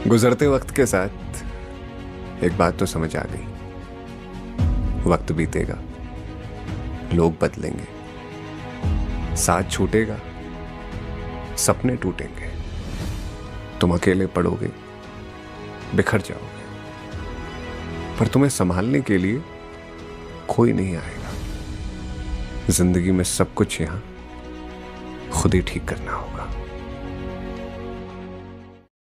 गुजरते वक्त के साथ एक बात तो समझ आ गई। वक्त बीतेगा, लोग बदलेंगे, साथ छूटेगा, सपने टूटेंगे, तुम अकेले पड़ोगे, बिखर जाओगे, पर तुम्हें संभालने के लिए कोई नहीं आएगा। जिंदगी में सब कुछ यहां खुद ही ठीक करना होगा।